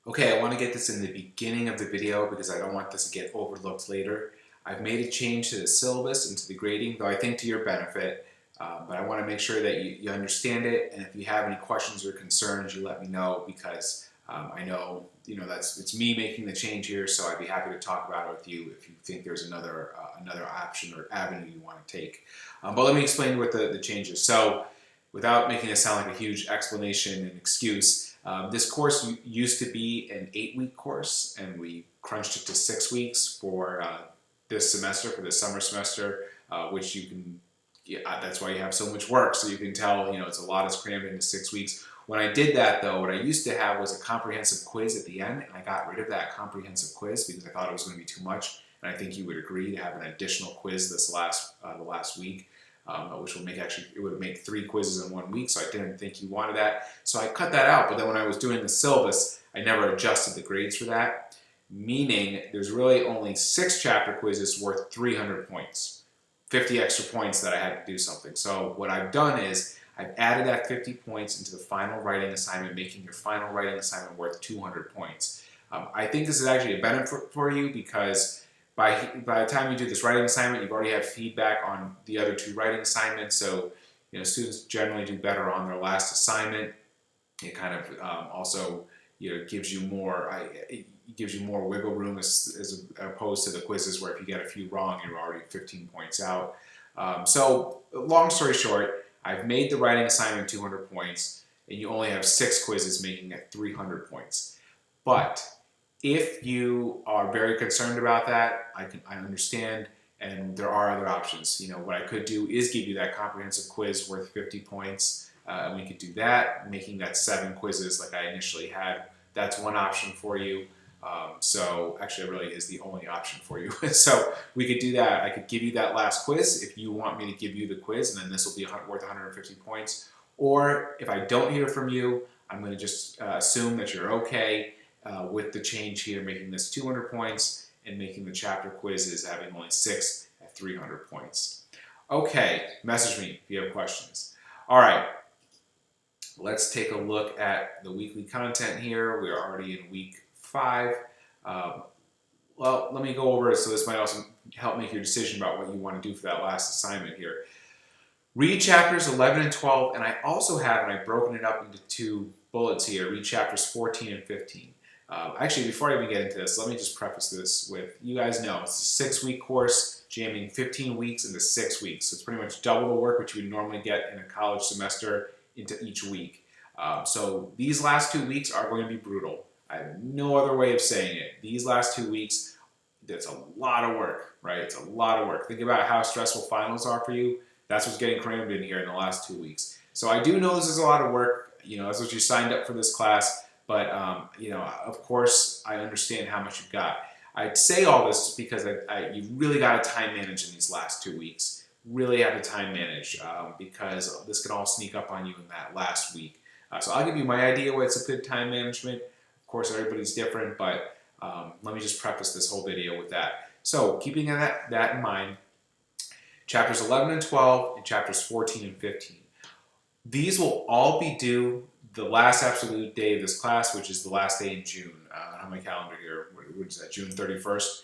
Okay, I want to get this in the beginning of the video because I don't want this to get overlooked later. I've made a change to the syllabus and to the grading, though I think to your benefit, but I want to make sure that you understand it, and if you have any questions or concerns, you let me know because I know, it's me making the change here, so I'd be happy to talk about it with you if you think there's another option or avenue you want to take. But let me explain what the change is. So, without making it sound like a huge explanation and excuse, this course used to be an 8-week course, and we crunched it to 6 weeks for this semester, for the summer semester, which you can, yeah, that's why you have so much work, so you can tell, it's a lot is crammed into 6 weeks. When I did that, though, what I used to have was a comprehensive quiz at the end, and I got rid of that comprehensive quiz because I thought it was going to be too much, and I think you would agree to have an additional quiz the last week. Which will it would make 3 quizzes in 1 week, so I didn't think you wanted that. So I cut that out, but then when I was doing the syllabus, I never adjusted the grades for that, meaning there's really only 6 chapter quizzes worth 300 points, 50 extra points that I had to do something. So what I've done is I've added that 50 points into the final writing assignment, making your final writing assignment worth 200 points. I think this is actually a benefit for you because by the time you do this writing assignment, you've already had feedback on the other 2 writing assignments, so students generally do better on their last assignment. It kind of also gives you more wiggle room as opposed to the quizzes where if you get a few wrong, you're already 15 points out. So long story short, I've made the writing assignment 200 points, and you only have 6 quizzes making it 300 points. But if you are very concerned about that, I understand, and there are other options. What I could do is give you that comprehensive quiz worth 50 points, and we could do that, making that 7 quizzes like I initially had. That's one option for you. So actually, it really is the only option for you. So we could do that. I could give you that last quiz if you want me to give you the quiz, and then this will be worth 150 points. Or if I don't hear from you, I'm going to just assume that you're okay with the change here, making this 200 points and making the chapter quizzes having only 6 at 300 points. Okay, message me if you have questions. All right, let's take a look at the weekly content here. We're already in week 5. Well, let me go over it so this might also help make your decision about what you want to do for that last assignment here. Read chapters 11 and 12, and I also have, and I've broken it up into 2 bullets here, read chapters 14 and 15. Actually, before I even get into this, let me just preface this with, you guys know, it's a 6-week course, jamming 15 weeks into 6 weeks. So it's pretty much double the work which you would normally get in a college semester into each week. So these last 2 weeks are going to be brutal. I have no other way of saying it. These last 2 weeks, it's a lot of work, right? It's a lot of work. Think about how stressful finals are for you. That's what's getting crammed in here in the last 2 weeks. So I do know this is a lot of work. That's what you signed up for this class. But, of course, I understand how much you've got. I'd say all this because you really got to time manage in these last 2 weeks. Really have to time manage because this can all sneak up on you in that last week. So I'll give you my idea what's a good time management. Of course, everybody's different, but let me just preface this whole video with that. So keeping that in mind, chapters 11 and 12 and chapters 14 and 15. These will all be due the last absolute day of this class, which is the last day in June. I have my calendar here. What is that, June 31st?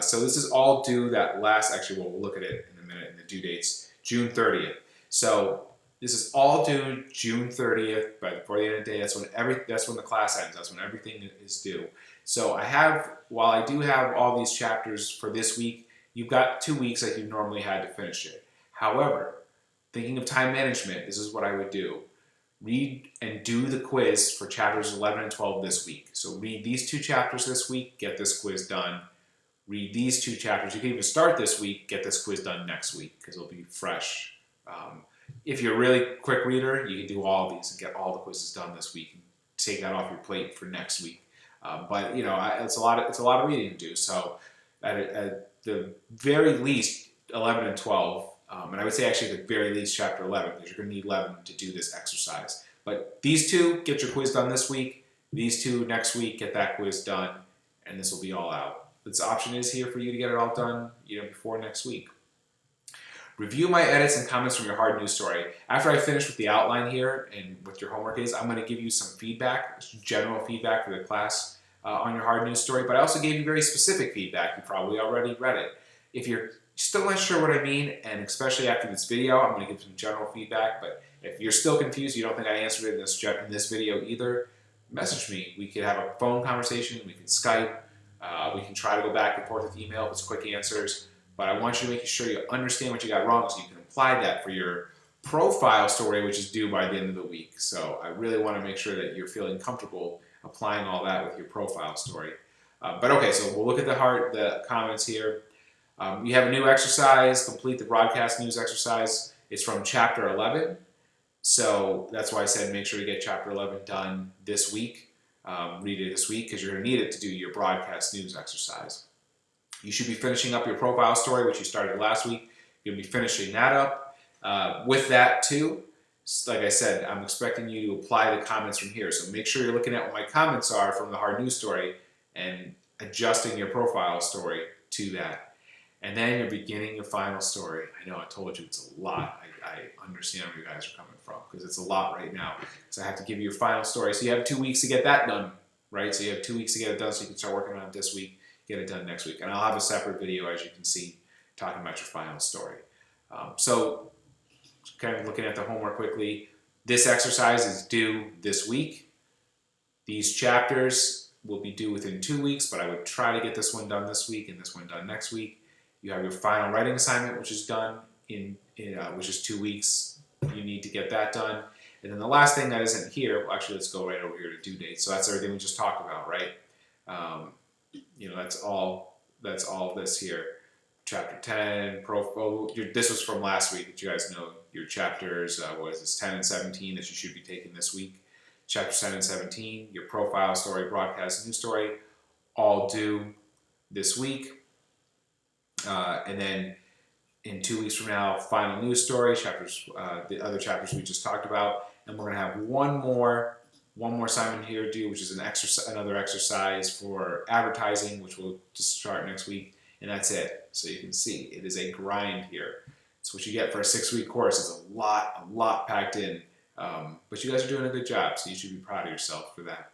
So this is all due that last, actually, we'll look at it in a minute in the due dates, June 30th. So this is all due June 30th, but before the end of the day, that's when the class ends. That's when everything is due. So while I do have all these chapters for this week, you've got 2 weeks that you normally had to finish it. However, thinking of time management, this is what I would do. Read and do the quiz for chapters 11 and 12 this week. So read these 2 chapters this week, get this quiz done. Read these 2 chapters. You can even start this week, get this quiz done next week because it'll be fresh. If you're a really quick reader, you can do all of these and get all the quizzes done this week and take that off your plate for next week. But it's a lot of reading to do. So at the very least, 11 and 12. And I would say actually at the very least chapter 11, because you're going to need 11 to do this exercise. But these 2, get your quiz done this week. These 2 next week, get that quiz done, and this will be all out. This option is here for you to get it all done before next week. Review my edits and comments from your hard news story. After I finish with the outline here and what your homework is, I'm going to give you some feedback, general feedback for the class. on your hard news story, but I also gave you very specific feedback. You probably already read it. If you're still not sure what I mean, and especially after this video, I'm going to give some general feedback, but if you're still confused, you don't think I answered it in this video either, message me. We could have a phone conversation, we can Skype, we can try to go back and forth with email if it's quick answers, but I want you to make sure you understand what you got wrong so you can apply that for your profile story, which is due by the end of the week. So I really want to make sure that you're feeling comfortable applying all that with your profile story. But okay, so we'll look at the comments here. You have a new exercise, complete the broadcast news exercise. It's from chapter 11. So that's why I said make sure to get chapter 11 done this week. Read it this week because you're going to need it to do your broadcast news exercise. You should be finishing up your profile story, which you started last week. You're going to be finishing that up. With that too, like I said, I'm expecting you to apply the comments from here. So make sure you're looking at what my comments are from the hard news story and adjusting your profile story to that. And then you're beginning your final story. I know I told you it's a lot. I understand where you guys are coming from because it's a lot right now. So I have to give you your final story. So you have 2 weeks to get that done, right? So you have 2 weeks to get it done so you can start working on it this week, get it done next week. And I'll have a separate video, as you can see, talking about your final story. So kind of looking at the homework quickly, this exercise is due this week. These chapters will be due within 2 weeks, but I would try to get this one done this week and this one done next week. You have your final writing assignment, which is done which is 2 weeks. You need to get that done. And then the last thing that isn't here, well, actually, let's go right over here to due date. So that's everything we just talked about, right? That's all this here. Chapter 10, this was from last week, that you guys know your chapters, what is this, 10 and 17 that you should be taking this week. Chapter 10 and 17, your profile story, broadcast news story, all due this week. And then in 2 weeks from now, final news story, the other chapters we just talked about. And we're going to have one more assignment here due, which is another exercise for advertising, which we'll just start next week. And that's it. So you can see it is a grind here. It's what you get for a 6-week course. It's a lot packed in. But you guys are doing a good job, so you should be proud of yourself for that.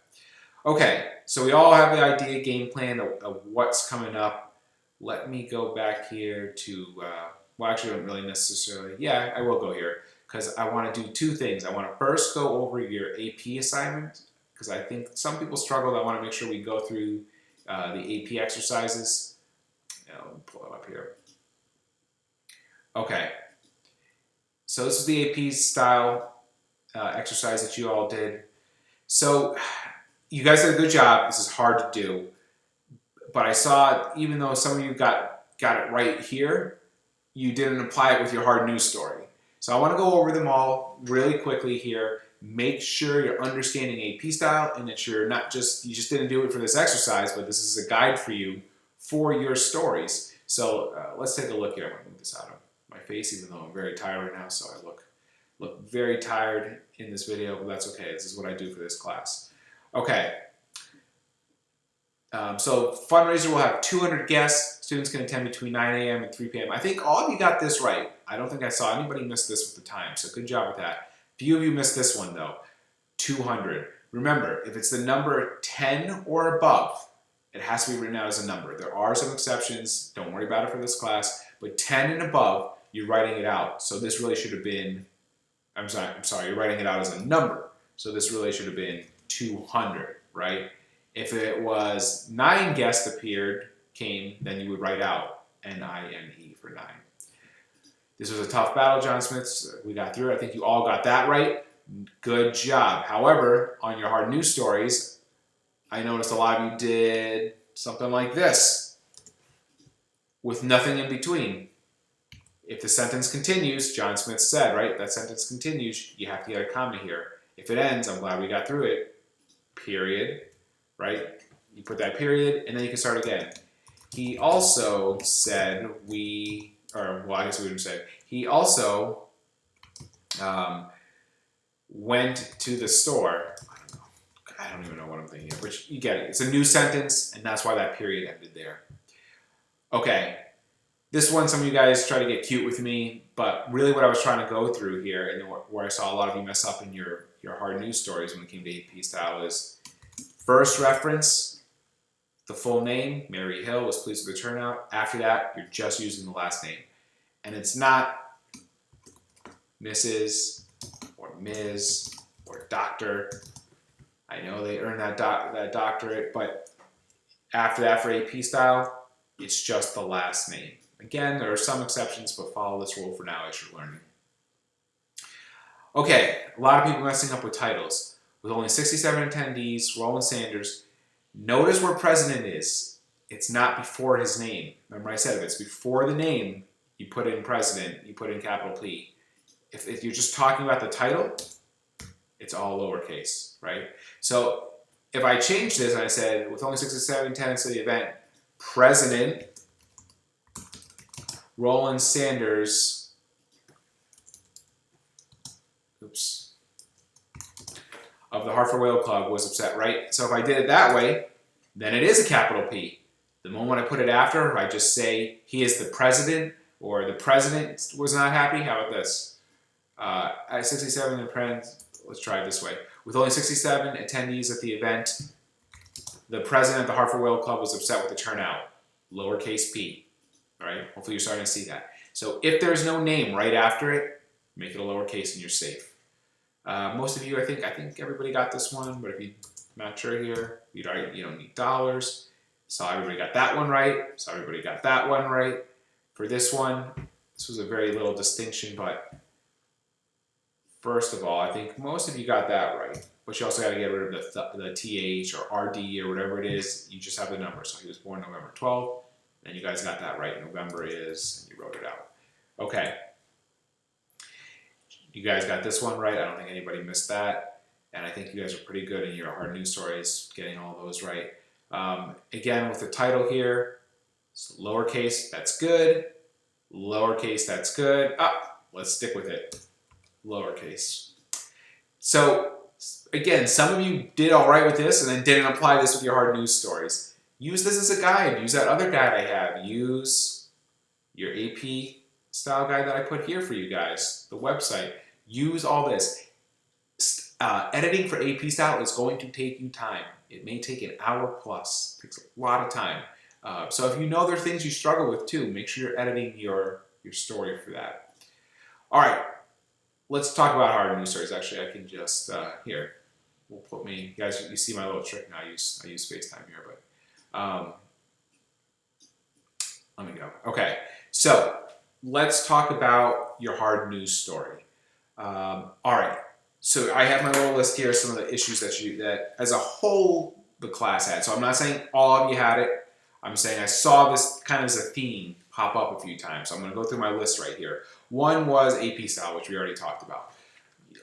Okay, so we all have the idea, game plan of what's coming up. Let me go back here to, well, actually, I don't really necessarily, yeah, I will go here because I want to do 2 things. I want to first go over your AP assignment because I think some people struggle. I want to make sure we go through the AP exercises. Let me pull it up here. Okay, so this is the AP style exercise that you all did. So you guys did a good job. This is hard to do, but I saw, even though some of you got it right here, you didn't apply it with your hard news story. So I want to go over them all really quickly here. Make sure you're understanding AP style and that you just didn't do it for this exercise, but this is a guide for you for your stories. So let's take a look here. I'm going to move this out of my face, even though I'm very tired right now, so I look very tired in this video, but that's okay. This is what I do for this class. Okay. So fundraiser will have 200 guests. Students can attend between 9 a.m. and 3 p.m. I think all of you got this right. I don't think I saw anybody miss this with the time, so good job with that. Few of you missed this one, though. 200. Remember, if it's the number 10 or above, it has to be written out as a number. There are some exceptions. Don't worry about it for this class. But 10 and above, you're writing it out. So this really should have been, I'm sorry, you're writing it out as a number. So this really should have been 200, right? If it was 9 guests came, then you would write out N-I-N-E for 9. This was a tough battle, John Smiths. We got through it. I think you all got that right. Good job. However, on your hard news stories, I noticed a lot of you did something like this with nothing in between. If the sentence continues, John Smith said, right? That sentence continues, you have to get a comma here. If it ends, I'm glad we got through it, period, right? You put that period, and then you can start again. He also said I guess we wouldn't say. He also went to the store. I don't even know what I'm thinking of, but you get it. It's a new sentence, and that's why that period ended there. Okay, this one, some of you guys try to get cute with me, but really what I was trying to go through here, and where I saw a lot of you mess up in your hard news stories when it came to AP style, is first reference the full name, Mary Hill, was pleased with the turnout. After that, you're just using the last name. And it's not Mrs. or Ms. or Doctor. I know they earned that doctorate, but after that for AP style, it's just the last name. Again, there are some exceptions, but follow this rule for now as you're learning. Okay, a lot of people messing up with titles. With only 67 attendees, Roland Sanders, notice where president is. It's not before his name. Remember I said if it's before the name, you put in president, you put in capital P. If you're just talking about the title, it's all lowercase, right? So if I change this and I said, with only 67 attendants at the event, President Roland Sanders, of the Hartford Whale Club was upset, right? So if I did it that way, then it is a capital P. The moment I put it after, I just say he is the president, or the president was not happy. How about this? At 67 in friends, let's try it this way. With only 67 attendees at the event, the president of the Hartford Whale Club was upset with the turnout. Lowercase p. All right? Hopefully you're starting to see that. So if there's no name right after it, make it a lowercase and you're safe. Most of you, I think everybody got this one, but if you're not sure here, you don't need dollars. So everybody got that one right. So everybody got that one right. For this one, this was a very little distinction, but first of all, I think most of you got that right. But you also got to get rid of the TH or RD or whatever it is. You just have the number. So he was born November 12th, and you guys got that right. November is, and you wrote it out. Okay. You guys got this one right. I don't think anybody missed that. And I think you guys are pretty good in your hard news stories, getting all those right. Again, with the title here, so lowercase, that's good. Lowercase, that's good. Let's stick with it. Lowercase. So, again, some of you did all right with this and then didn't apply this with your hard news stories. Use this as a guide. Use that other guide I have. Use your AP style guide that I put here for you guys, the website. Use all this. Editing for AP style is going to take you time. It may take an hour plus. It takes a lot of time. So if you know there are things you struggle with too, make sure you're editing your story for that. All right, let's talk about hard news stories. Actually, I can just, here, we'll put me, you guys, you see my little trick now. I use FaceTime here, but let me go. Okay, so let's talk about your hard news story. All right, so I have my little list here, some of the issues that as a whole the class had. So I'm not saying all of you had it. I'm saying I saw this kind of as a theme pop up a few times. So I'm going to go through my list right here. One was AP style, which we already talked about.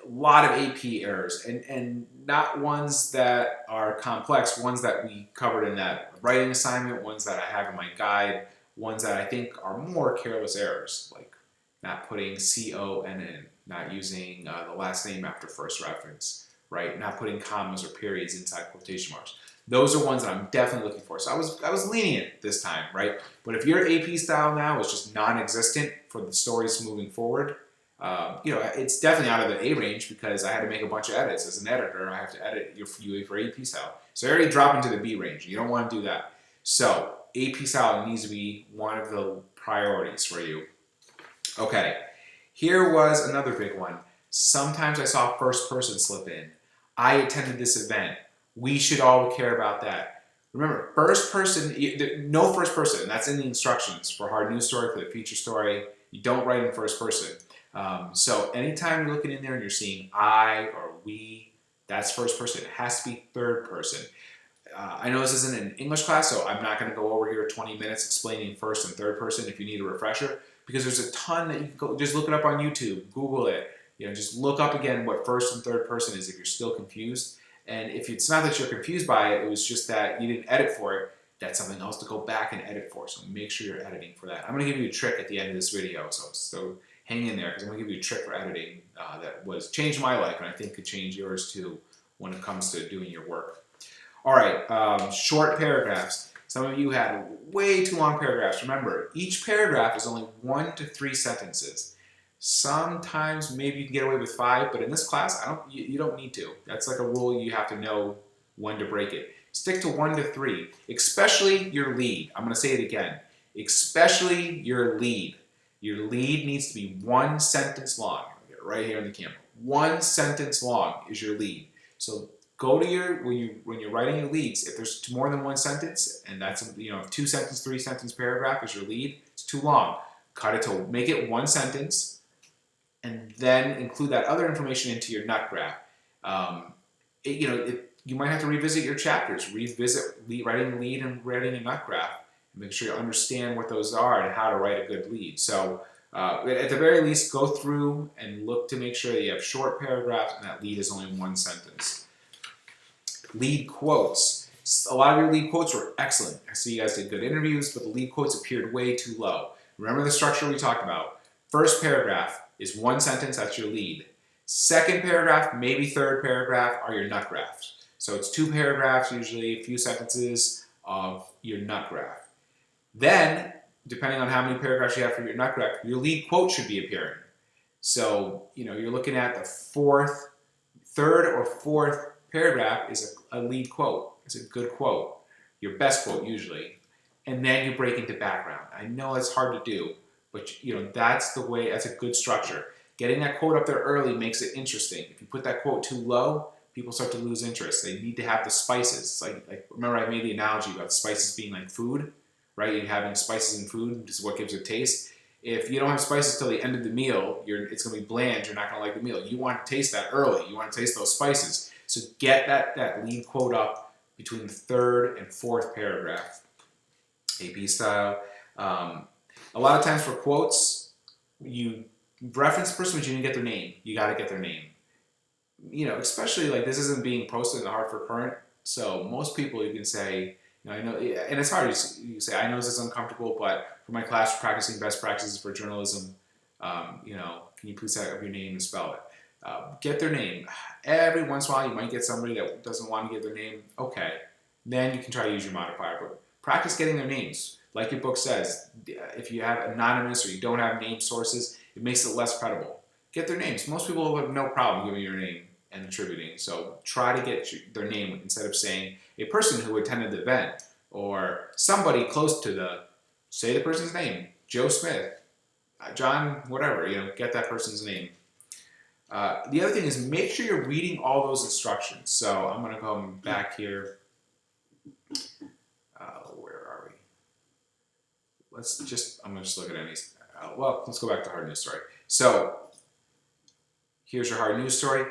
A lot of AP errors, and not ones that are complex, ones that we covered in that writing assignment, ones that I have in my guide, ones that I think are more careless errors, like not putting CON in, not using the last name after first reference, right? Not putting commas or periods inside quotation marks. Those are ones that I'm definitely looking for. So I was lenient this time, right? But if your AP style now is just non-existent for the stories moving forward, it's definitely out of the A range because I had to make a bunch of edits. As an editor, I have to edit your UA for AP style. So I already drop into the B range. You don't want to do that. So AP style needs to be one of the priorities for you. Okay, here was another big one. Sometimes I saw first person slip in. I attended this event. We should all care about that. Remember, first person, no first person. That's in the instructions for hard news story, for the feature story. You don't write in first person. So anytime you're looking in there and you're seeing I or we, that's first person. It has to be third person. I know this isn't an English class, so I'm not going to go over here 20 minutes explaining first and third person if you need a refresher, because there's a ton that you can go, just look it up on YouTube, Google it, just look up again what first and third person is if you're still confused. And if it's not that you're confused by it, it was just that you didn't edit for it, that's something else to go back and edit for. So make sure you're editing for that. I'm going to give you a trick at the end of this video, so hang in there because I'm going to give you a trick for editing that changed my life and I think could change yours too when it comes to doing your work. All right, short paragraphs. Some of you had way too long paragraphs. Remember, each paragraph is only 1 to 3 sentences. Sometimes maybe you can get away with 5, but in this class, you don't need to. That's like a rule you have to know when to break it. Stick to 1 to 3, especially your lead. I'm going to say it again. Especially your lead. Your lead needs to be 1 sentence long. I'll get it right here on the camera. 1 sentence long is your lead. So go to your, when you're writing your leads, if there's more than 1 sentence, and that's, 2 sentence, 3 sentence paragraph is your lead, it's too long. Cut it to make it 1 sentence, and then include that other information into your nut graph. You might have to revisit your chapters, revisit writing a lead and writing a nut graph, and make sure you understand what those are and how to write a good lead. So at the very least, go through and look to make sure that you have short paragraphs and that lead is only 1 sentence. Lead quotes. A lot of your lead quotes were excellent. I see you guys did good interviews, but the lead quotes appeared way too low. Remember the structure we talked about. First paragraph is 1 sentence, that's your lead. Second paragraph, maybe third paragraph, are your nut graphs. So it's 2 paragraphs, usually a few sentences of your nut graph. Then, depending on how many paragraphs you have for your nut graph, your lead quote should be appearing. So, you're looking at the third or fourth paragraph is a lead quote. It's a good quote, your best quote usually. And then you break into background. I know it's hard to do, but that's the way, that's a good structure. Getting that quote up there early makes it interesting. If you put that quote too low, people start to lose interest. They need to have the spices. Like remember I made the analogy about spices being like food, right? You're having spices in food, this is what gives it taste. If you don't have spices till the end of the meal, it's going to be bland, you're not going to like the meal. You want to taste that early. You want to taste those spices. So get that lead quote up between the 3rd and 4th paragraph. AP style. A lot of times for quotes, you reference the person, but you didn't get their name. You got to get their name. Especially like this isn't being posted in the Hartford Current, so most people you can say, I know, and it's hard. You say, I know this is uncomfortable, but for my class, we're practicing best practices for journalism. Can you please type up your name and spell it? Get their name. Every once in a while, you might get somebody that doesn't want to give their name. Okay, then you can try to use your modifier, but practice getting their names. Like your book says, if you have anonymous or you don't have name sources, it makes it less credible. Get their names. Most people have no problem giving your name and attributing. So try to get their name instead of saying a person who attended the event or somebody close to say the person's name, Joe Smith, John, whatever, get that person's name. The other thing is make sure you're reading all those instructions. So I'm going to come back here. Where are we? I'm going to just look at any. Let's go back to hard news story. So here's your hard news story.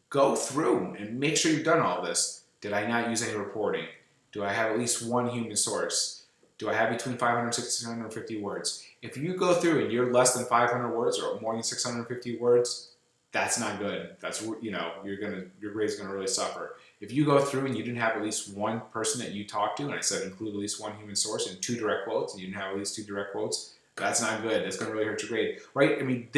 Go through and make sure you've done all this. Did I not use any reporting? Do I have at least 1 human source? Do I have between 500 and 650 words? If you go through and you're less than 500 words or more than 650 words, that's not good. That's, your grade's gonna really suffer. If you go through and you didn't have at least 1 person that you talked to, and I said include at least 1 human source and 2 direct quotes, and you didn't have at least 2 direct quotes, that's not good. That's gonna really hurt your grade, right? I mean,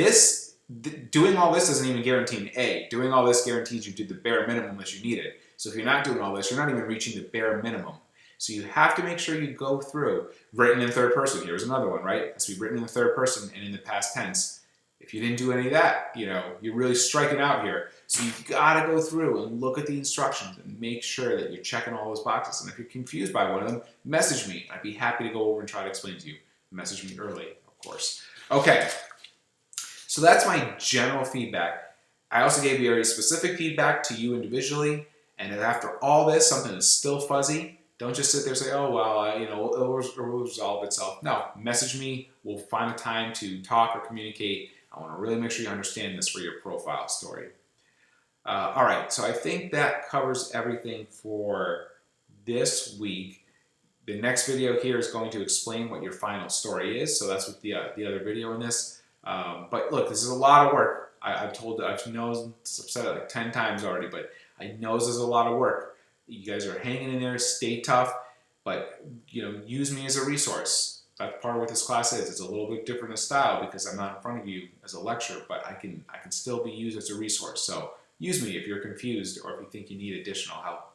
doing all this doesn't even guarantee an A. Doing all this guarantees you did the bare minimum that you needed. So if you're not doing all this, you're not even reaching the bare minimum. So you have to make sure you go through. Written in third person, here's another one, right? It has to be written in the third person and in the past tense. If you didn't do any of that, you're really striking out here. So you've got to go through and look at the instructions and make sure that you're checking all those boxes. And if you're confused by one of them, message me. I'd be happy to go over and try to explain to you. Message me early, of course. Okay. So that's my general feedback. I also gave you very specific feedback to you individually, and if after all this something is still fuzzy, don't just sit there and say, oh, well, it'll resolve itself. No, message me. We'll find a time to talk or communicate. I want to really make sure you understand this for your profile story. All right, so I think that covers everything for this week. The next video here is going to explain what your final story is, so that's what the other video in this. But look, this is a lot of work. I've said it like 10 times already, but I know this is a lot of work. You guys are hanging in there, stay tough, but use me as a resource. That's part of what this class is. It's a little bit different in style because I'm not in front of you as a lecturer, but I can still be used as a resource. So use me if you're confused or if you think you need additional help.